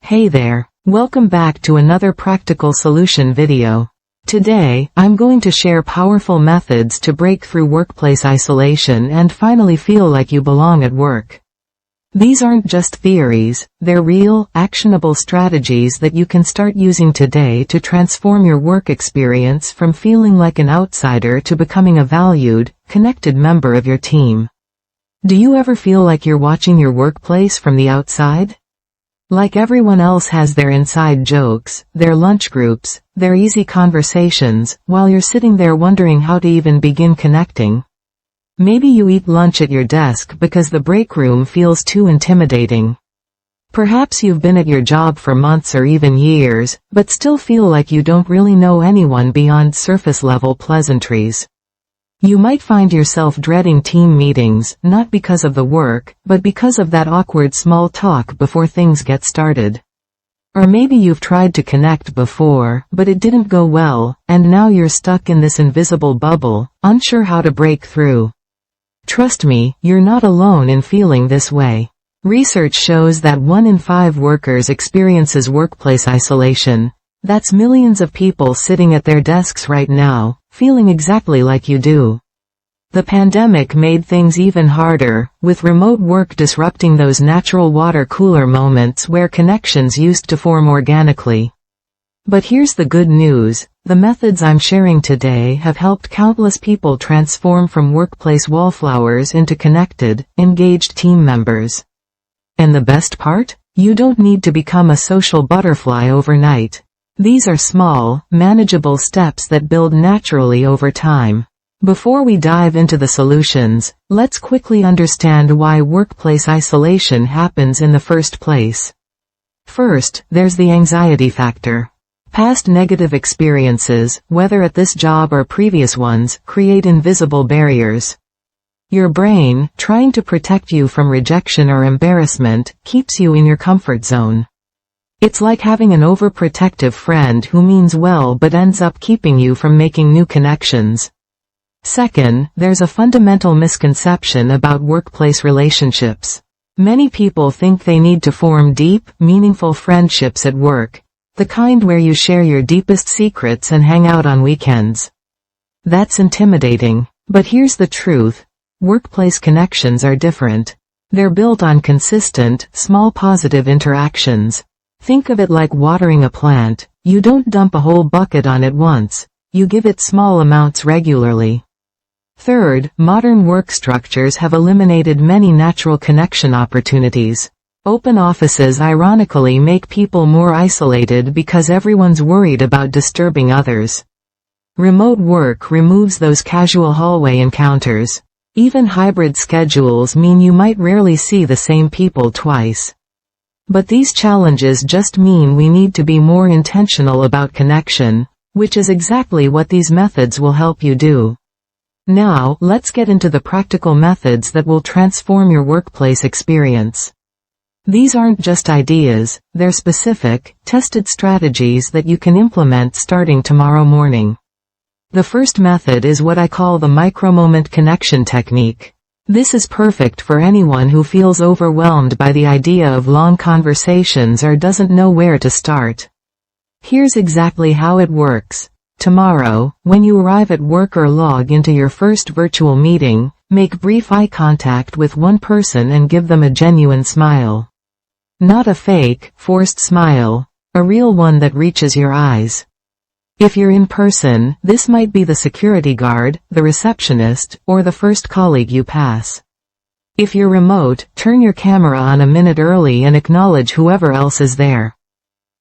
Hey there, welcome back to another practical solution video. Today, I'm going to share powerful methods to break through workplace isolation and finally feel like you belong at work. These aren't just theories, they're real, actionable strategies that you can start using today to transform your work experience from feeling like an outsider to becoming a valued, connected member of your team. Do you ever feel like you're watching your workplace from the outside? Like everyone else has their inside jokes, their lunch groups, their easy conversations, while you're sitting there wondering how to even begin connecting. Maybe you eat lunch at your desk because the break room feels too intimidating. Perhaps you've been at your job for months or even years, but still feel like you don't really know anyone beyond surface-level pleasantries. You might find yourself dreading team meetings, not because of the work, but because of that awkward small talk before things get started. Or maybe you've tried to connect before, but it didn't go well, and now you're stuck in this invisible bubble, unsure how to break through. Trust me, you're not alone in feeling this way. Research shows that 1 in 5 workers experiences workplace isolation. That's millions of people sitting at their desks right now, feeling exactly like you do. The pandemic made things even harder, with remote work disrupting those natural water cooler moments where connections used to form organically. But here's the good news, the methods I'm sharing today have helped countless people transform from workplace wallflowers into connected, engaged team members. And the best part? You don't need to become a social butterfly overnight. These are small, manageable steps that build naturally over time. Before we dive into the solutions, let's quickly understand why workplace isolation happens in the first place. First, there's the anxiety factor. Past negative experiences, whether at this job or previous ones, create invisible barriers. Your brain, trying to protect you from rejection or embarrassment, keeps you in your comfort zone. It's like having an overprotective friend who means well but ends up keeping you from making new connections. Second, there's a fundamental misconception about workplace relationships. Many people think they need to form deep, meaningful friendships at work, the kind where you share your deepest secrets and hang out on weekends. That's intimidating. But here's the truth. Workplace connections are different. They're built on consistent, small positive interactions. Think of it like watering a plant. You don't dump a whole bucket on it once. You give it small amounts regularly. Third, modern work structures have eliminated many natural connection opportunities. Open offices ironically make people more isolated because everyone's worried about disturbing others. Remote work removes those casual hallway encounters. Even hybrid schedules mean you might rarely see the same people twice. But these challenges just mean we need to be more intentional about connection, which is exactly what these methods will help you do. Now, let's get into the practical methods that will transform your workplace experience. These aren't just ideas, they're specific, tested strategies that you can implement starting tomorrow morning. The first method is what I call the Micromoment Connection Technique. This is perfect for anyone who feels overwhelmed by the idea of long conversations or doesn't know where to start. Here's exactly how it works. Tomorrow, when you arrive at work or log into your first virtual meeting, make brief eye contact with one person and give them a genuine smile. Not a fake, forced smile, a real one that reaches your eyes. If you're in person, this might be the security guard, the receptionist, or the first colleague you pass. If you're remote, turn your camera on a minute early and acknowledge whoever else is there.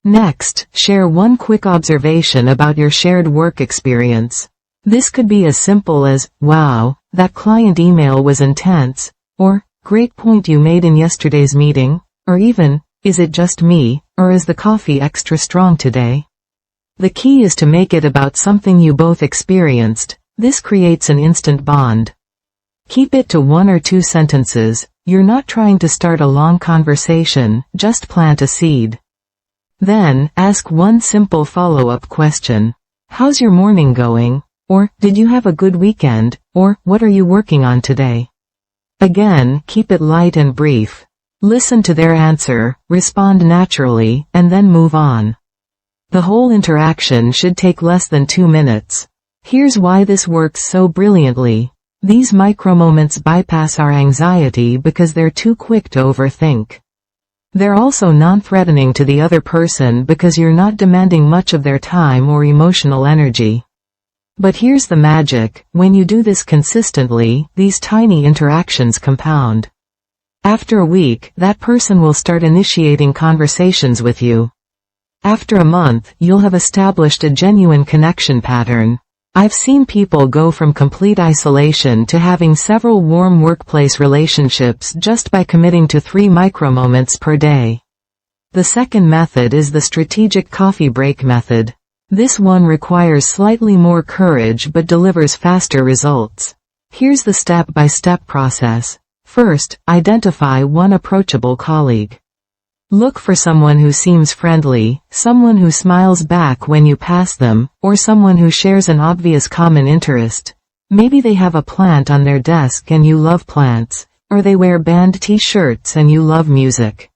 Next, share one quick observation about your shared work experience. This could be as simple as, "Wow, that client email was intense," or, "Great point you made in yesterday's meeting," or even, "Is it just me, or is the coffee extra strong today?" The key is to make it about something you both experienced. This creates an instant bond. Keep it to 1 or 2 sentences. You're not trying to start a long conversation, just plant a seed. Then, ask one simple follow-up question. How's your morning going? Or, did you have a good weekend? Or, what are you working on today? Again, keep it light and brief. Listen to their answer, respond naturally, and then move on. The whole interaction should take less than 2 minutes. Here's why this works so brilliantly. These micromoments bypass our anxiety because they're too quick to overthink. They're also non-threatening to the other person because you're not demanding much of their time or emotional energy. But here's the magic: when you do this consistently, these tiny interactions compound. After a week, that person will start initiating conversations with you. After a month, you'll have established a genuine connection pattern. I've seen people go from complete isolation to having several warm workplace relationships just by committing to 3 micromoments per day. The second method is the strategic coffee break method. This one requires slightly more courage but delivers faster results. Here's the step-by-step process. First, identify one approachable colleague. Look for someone who seems friendly, someone who smiles back when you pass them, or someone who shares an obvious common interest. Maybe they have a plant on their desk and you love plants, or they wear band t-shirts and you love music.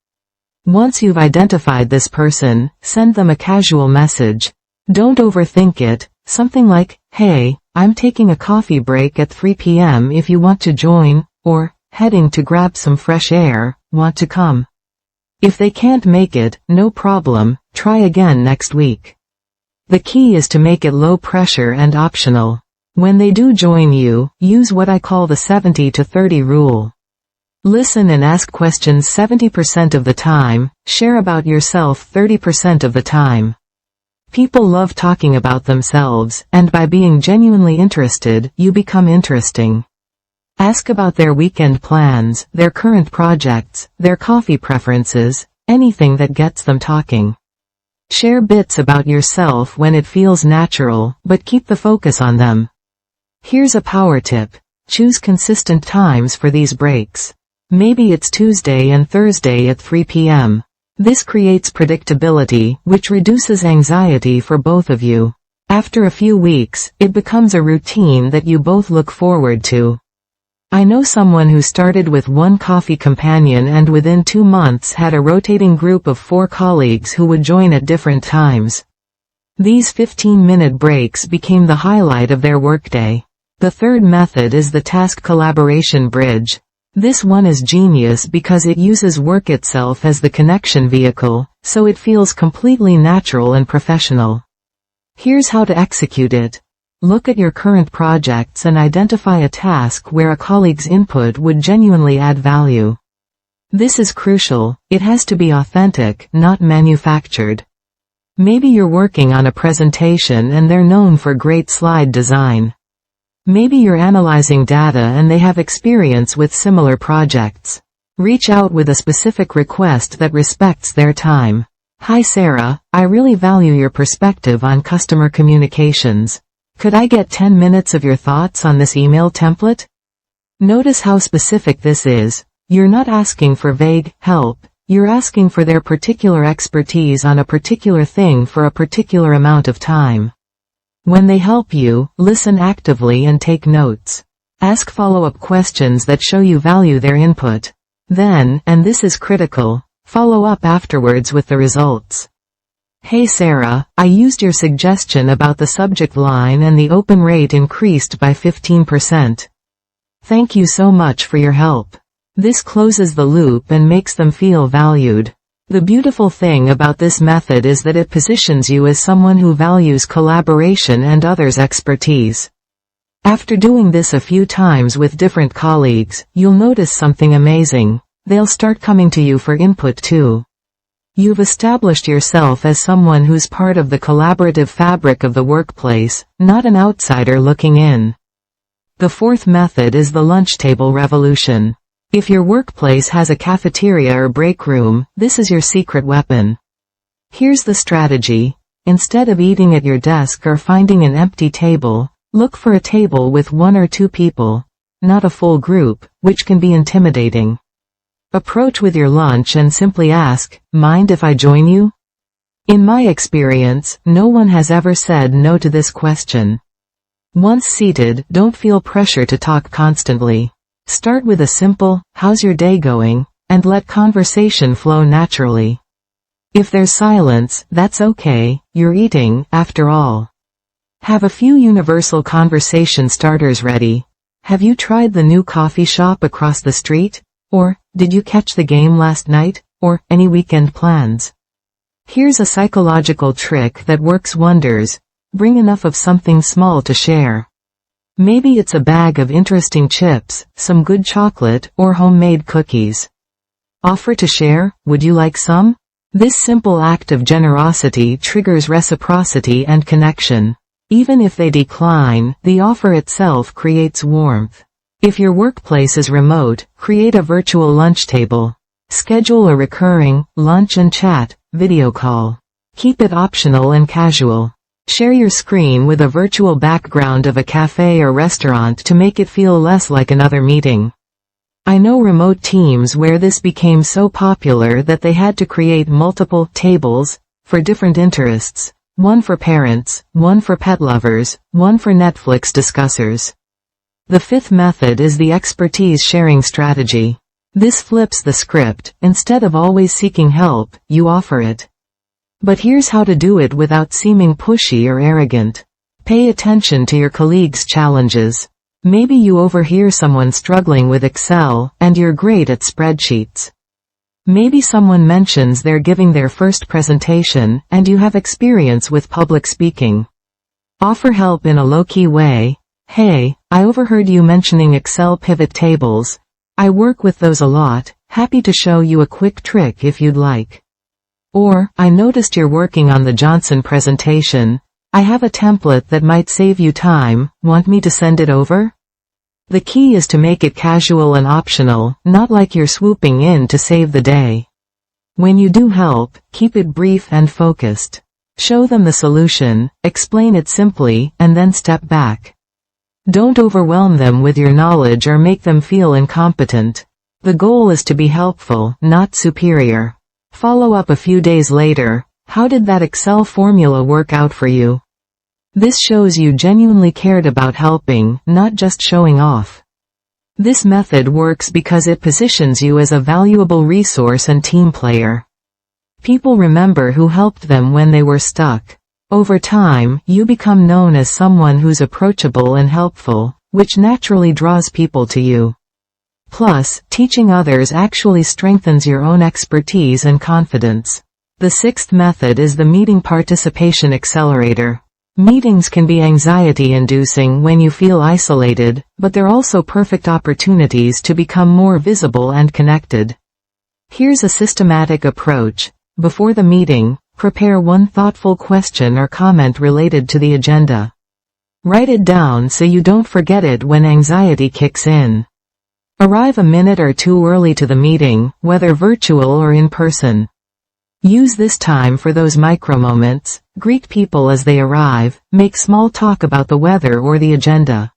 Once you've identified this person, send them a casual message. Don't overthink it, something like, "Hey, I'm taking a coffee break at 3 p.m. if you want to join," or, "Heading to grab some fresh air, want to come?" If they can't make it, no problem, try again next week. The key is to make it low pressure and optional. When they do join you, use what I call the 70-30 rule. Listen and ask questions 70% of the time, share about yourself 30% of the time. People love talking about themselves, and by being genuinely interested, you become interesting. Ask about their weekend plans, their current projects, their coffee preferences, anything that gets them talking. Share bits about yourself when it feels natural, but keep the focus on them. Here's a power tip. Choose consistent times for these breaks. Maybe it's Tuesday and Thursday at 3 p.m. This creates predictability, which reduces anxiety for both of you. After a few weeks, it becomes a routine that you both look forward to. I know someone who started with one coffee companion and within 2 months had a rotating group of 4 colleagues who would join at different times. These 15-minute breaks became the highlight of their workday. The third method is the task collaboration bridge. This one is genius because it uses work itself as the connection vehicle, so it feels completely natural and professional. Here's how to execute it. Look at your current projects and identify a task where a colleague's input would genuinely add value. This is crucial. It has to be authentic, not manufactured. Maybe you're working on a presentation and they're known for great slide design. Maybe you're analyzing data and they have experience with similar projects. Reach out with a specific request that respects their time. "Hi Sarah, I really value your perspective on customer communications. Could I get 10 minutes of your thoughts on this email template?" Notice how specific this is. You're not asking for vague help, you're asking for their particular expertise on a particular thing for a particular amount of time. When they help you, listen actively and take notes. Ask follow-up questions that show you value their input. Then, and this is critical, follow up afterwards with the results. "Hey Sarah, I used your suggestion about the subject line and the open rate increased by 15%. Thank you so much for your help." This closes the loop and makes them feel valued. The beautiful thing about this method is that it positions you as someone who values collaboration and others' expertise. After doing this a few times with different colleagues, you'll notice something amazing. They'll start coming to you for input too. You've established yourself as someone who's part of the collaborative fabric of the workplace, not an outsider looking in. The fourth method is the lunch table revolution. If your workplace has a cafeteria or break room, this is your secret weapon. Here's the strategy. Instead of eating at your desk or finding an empty table, look for a table with 1 or 2 people, not a full group, which can be intimidating. Approach with your lunch and simply ask, "Mind if I join you?" In my experience, no one has ever said no to this question. Once seated, don't feel pressure to talk constantly. Start with a simple, "How's your day going?" and let conversation flow naturally. If there's silence, that's okay, you're eating, after all. Have a few universal conversation starters ready. Have you tried the new coffee shop across the street? Or, did you catch the game last night? Or, any weekend plans? Here's a psychological trick that works wonders. Bring enough of something small to share. Maybe it's a bag of interesting chips, some good chocolate, or homemade cookies. Offer to share, would you like some? This simple act of generosity triggers reciprocity and connection. Even if they decline, the offer itself creates warmth. If your workplace is remote, create a virtual lunch table. Schedule a recurring, lunch and chat, video call. Keep it optional and casual. Share your screen with a virtual background of a cafe or restaurant to make it feel less like another meeting. I know remote teams where this became so popular that they had to create multiple tables for different interests. One for parents, one for pet lovers, one for Netflix discussers. The fifth method is the expertise sharing strategy. This flips the script. Instead of always seeking help, you offer it. But here's how to do it without seeming pushy or arrogant. Pay attention to your colleagues' challenges. Maybe you overhear someone struggling with Excel, and you're great at spreadsheets. Maybe someone mentions they're giving their first presentation, and you have experience with public speaking. Offer help in a low-key way. Hey, I overheard you mentioning Excel pivot tables. I work with those a lot, happy to show you a quick trick if you'd like. Or, I noticed you're working on the Johnson presentation. I have a template that might save you time, want me to send it over? The key is to make it casual and optional, not like you're swooping in to save the day. When you do help, keep it brief and focused. Show them the solution, explain it simply, and then step back. Don't overwhelm them with your knowledge or make them feel incompetent. The goal is to be helpful, not superior. Follow up a few days later. How did that Excel formula work out for you? This shows you genuinely cared about helping, not just showing off. This method works because it positions you as a valuable resource and team player. People remember who helped them when they were stuck. Over time, you become known as someone who's approachable and helpful, which naturally draws people to you. Plus, teaching others actually strengthens your own expertise and confidence. The sixth method is the meeting participation accelerator. Meetings can be anxiety-inducing when you feel isolated, but they're also perfect opportunities to become more visible and connected. Here's a systematic approach. Before the meeting, prepare one thoughtful question or comment related to the agenda. Write it down so you don't forget it when anxiety kicks in. Arrive a minute or two early to the meeting, whether virtual or in person. Use this time for those micromoments. Greet people as they arrive, make small talk about the weather or the agenda.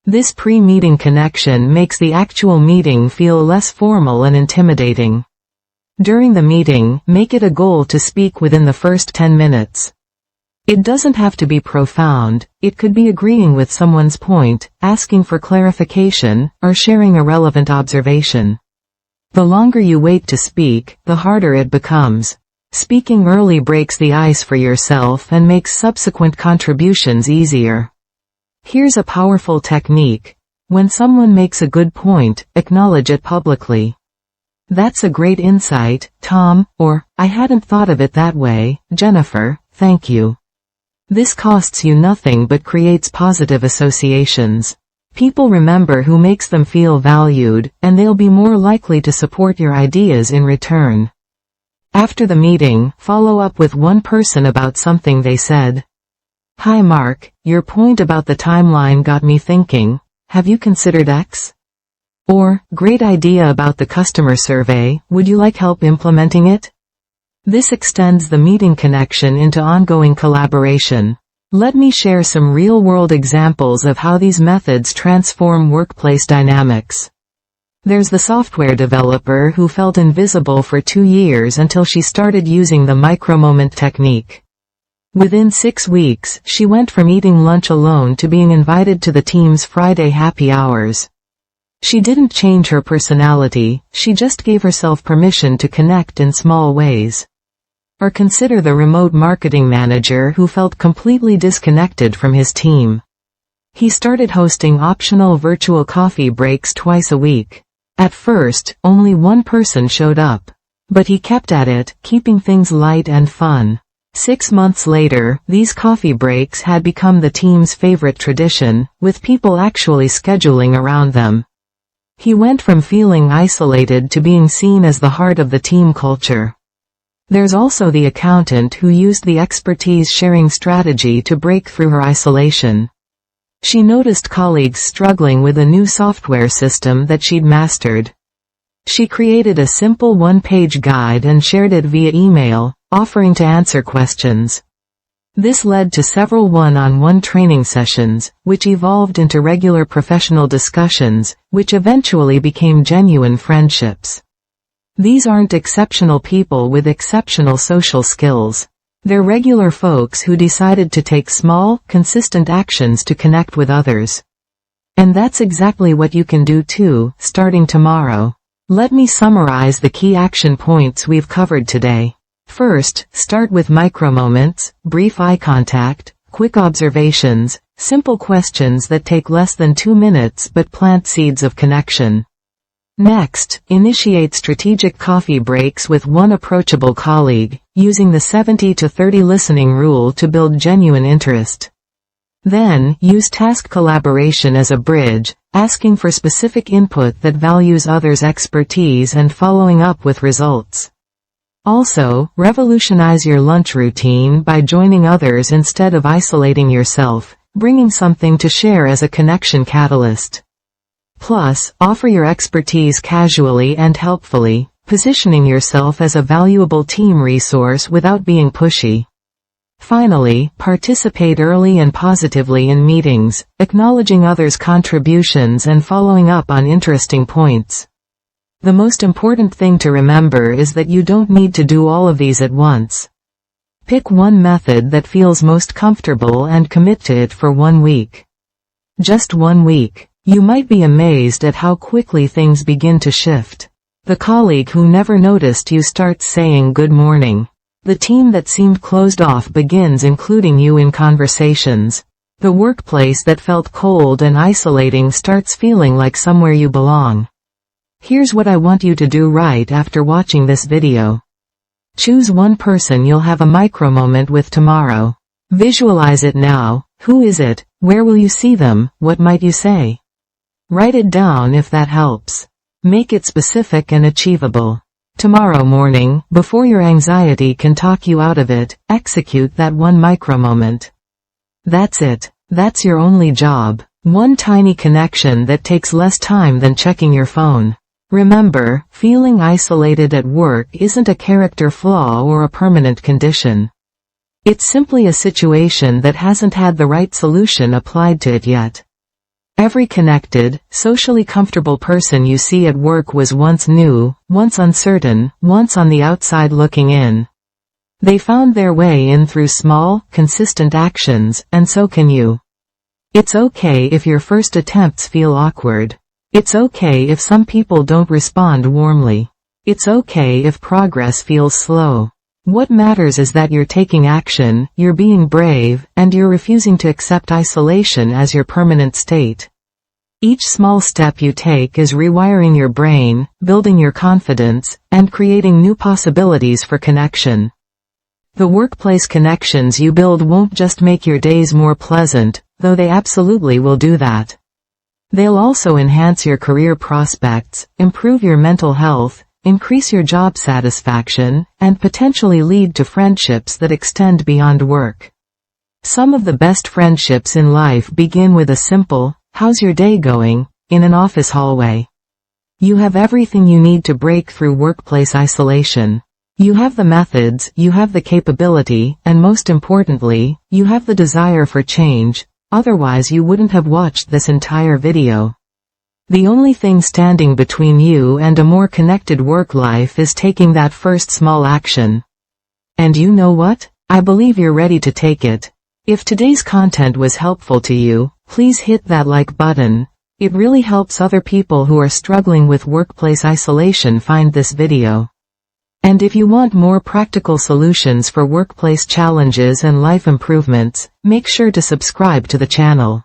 This pre-meeting connection makes the actual meeting feel less formal and intimidating. During the meeting, make it a goal to speak within the first 10 minutes. It doesn't have to be profound. It could be agreeing with someone's point, asking for clarification, or sharing a relevant observation. The longer you wait to speak, the harder it becomes. Speaking early breaks the ice for yourself and makes subsequent contributions easier. Here's a powerful technique. When someone makes a good point, acknowledge it publicly. That's a great insight, Tom, or, I hadn't thought of it that way, Jennifer, thank you. This costs you nothing but creates positive associations. People remember who makes them feel valued, and they'll be more likely to support your ideas in return. After the meeting, follow up with one person about something they said. Hi Mark, your point about the timeline got me thinking. Have you considered X? Or, great idea about the customer survey, would you like help implementing it? This extends the meeting connection into ongoing collaboration. Let me share some real-world examples of how these methods transform workplace dynamics. There's the software developer who felt invisible for 2 years until she started using the Micromoment technique. Within 6 weeks, she went from eating lunch alone to being invited to the team's Friday happy hours. She didn't change her personality, she just gave herself permission to connect in small ways. Or consider the remote marketing manager who felt completely disconnected from his team. He started hosting optional virtual coffee breaks twice a week. At first, only one person showed up. But he kept at it, keeping things light and fun. 6 months later, these coffee breaks had become the team's favorite tradition, with people actually scheduling around them. He went from feeling isolated to being seen as the heart of the team culture. There's also the accountant who used the expertise sharing strategy to break through her isolation. She noticed colleagues struggling with a new software system that she'd mastered. She created a simple one-page guide and shared it via email, offering to answer questions. This led to several one-on-one training sessions, which evolved into regular professional discussions, which eventually became genuine friendships. These aren't exceptional people with exceptional social skills. They're regular folks who decided to take small, consistent actions to connect with others. And that's exactly what you can do too, starting tomorrow. Let me summarize the key action points we've covered today. First, start with micromoments, brief eye contact, quick observations, simple questions that take less than 2 minutes but plant seeds of connection. Next, initiate strategic coffee breaks with one approachable colleague, using the 70-30 listening rule to build genuine interest. Then, use task collaboration as a bridge, asking for specific input that values others' expertise and following up with results. Also, revolutionize your lunch routine by joining others instead of isolating yourself, bringing something to share as a connection catalyst. Plus, offer your expertise casually and helpfully, positioning yourself as a valuable team resource without being pushy. Finally, participate early and positively in meetings, acknowledging others' contributions and following up on interesting points. The most important thing to remember is that you don't need to do all of these at once. Pick one method that feels most comfortable and commit to it for 1 week. Just 1 week. You might be amazed at how quickly things begin to shift. The colleague who never noticed you starts saying good morning. The team that seemed closed off begins including you in conversations. The workplace that felt cold and isolating starts feeling like somewhere you belong. Here's what I want you to do right after watching this video. Choose one person you'll have a micromoment with tomorrow. Visualize it now. Who is it? Where will you see them? What might you say? Write it down if that helps. Make it specific and achievable. Tomorrow morning, before your anxiety can talk you out of it, execute that one micromoment. That's it. That's your only job. One tiny connection that takes less time than checking your phone. Remember, feeling isolated at work isn't a character flaw or a permanent condition. It's simply a situation that hasn't had the right solution applied to it yet. Every connected, socially comfortable person you see at work was once new, once uncertain, once on the outside looking in. They found their way in through small, consistent actions, and so can you. It's okay if your first attempts feel awkward. It's okay if some people don't respond warmly. It's okay if progress feels slow. What matters is that you're taking action, you're being brave, and you're refusing to accept isolation as your permanent state. Each small step you take is rewiring your brain, building your confidence, and creating new possibilities for connection. The workplace connections you build won't just make your days more pleasant, though they absolutely will do that. They'll also enhance your career prospects, improve your mental health, increase your job satisfaction, and potentially lead to friendships that extend beyond work. Some of the best friendships in life begin with a simple, "How's your day going?" in an office hallway. You have everything you need to break through workplace isolation. You have the methods, you have the capability, and most importantly, you have the desire for change. Otherwise you wouldn't have watched this entire video. The only thing standing between you and a more connected work life is taking that first small action. And you know what? I believe you're ready to take it. If today's content was helpful to you, please hit that like button. It really helps other people who are struggling with workplace isolation find this video. And if you want more practical solutions for workplace challenges and life improvements, make sure to subscribe to the channel.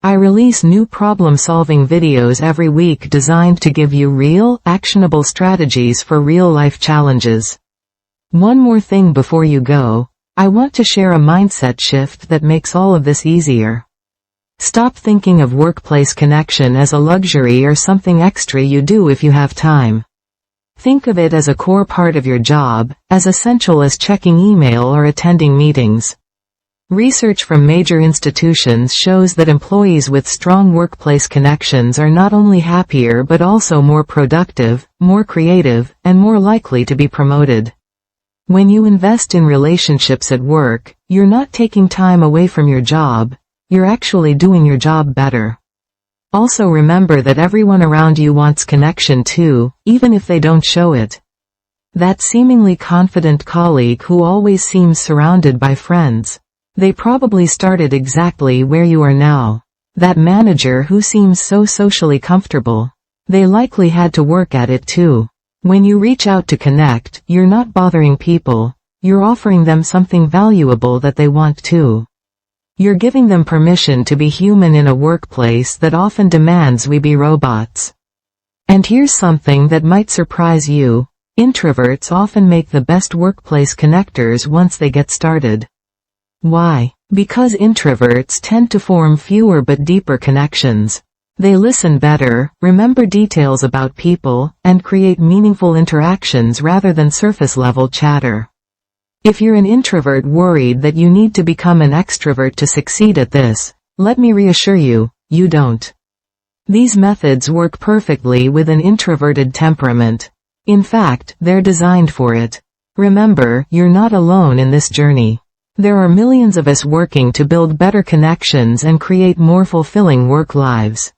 I release new problem-solving videos every week designed to give you real, actionable strategies for real-life challenges. One more thing before you go, I want to share a mindset shift that makes all of this easier. Stop thinking of workplace connection as a luxury or something extra you do if you have time. Think of it as a core part of your job, as essential as checking email or attending meetings. Research from major institutions shows that employees with strong workplace connections are not only happier but also more productive, more creative, and more likely to be promoted. When you invest in relationships at work, you're not taking time away from your job, you're actually doing your job better. Also remember that everyone around you wants connection too, even if they don't show it. That seemingly confident colleague who always seems surrounded by friends. They probably started exactly where you are now. That manager who seems so socially comfortable. They likely had to work at it too. When you reach out to connect, you're not bothering people, you're offering them something valuable that they want too. You're giving them permission to be human in a workplace that often demands we be robots. And here's something that might surprise you. Introverts often make the best workplace connectors once they get started. Why? Because introverts tend to form fewer but deeper connections. They listen better, remember details about people, and create meaningful interactions rather than surface-level chatter. If you're an introvert worried that you need to become an extrovert to succeed at this, let me reassure you, you don't. These methods work perfectly with an introverted temperament. In fact, they're designed for it. Remember, you're not alone in this journey. There are millions of us working to build better connections and create more fulfilling work lives.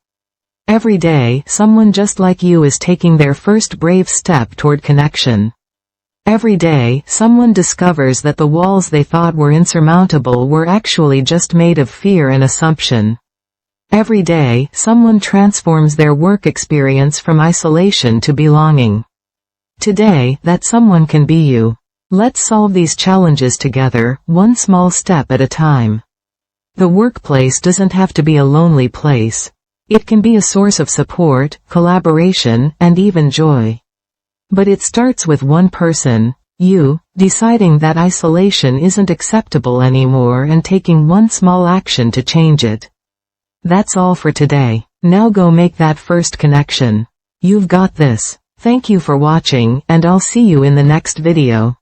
Every day, someone just like you is taking their first brave step toward connection. Every day, someone discovers that the walls they thought were insurmountable were actually just made of fear and assumption. Every day, someone transforms their work experience from isolation to belonging. Today, that someone can be you. Let's solve these challenges together, one small step at a time. The workplace doesn't have to be a lonely place. It can be a source of support, collaboration, and even joy. But it starts with one person, you, deciding that isolation isn't acceptable anymore and taking one small action to change it. That's all for today. Now go make that first connection. You've got this. Thank you for watching, and I'll see you in the next video.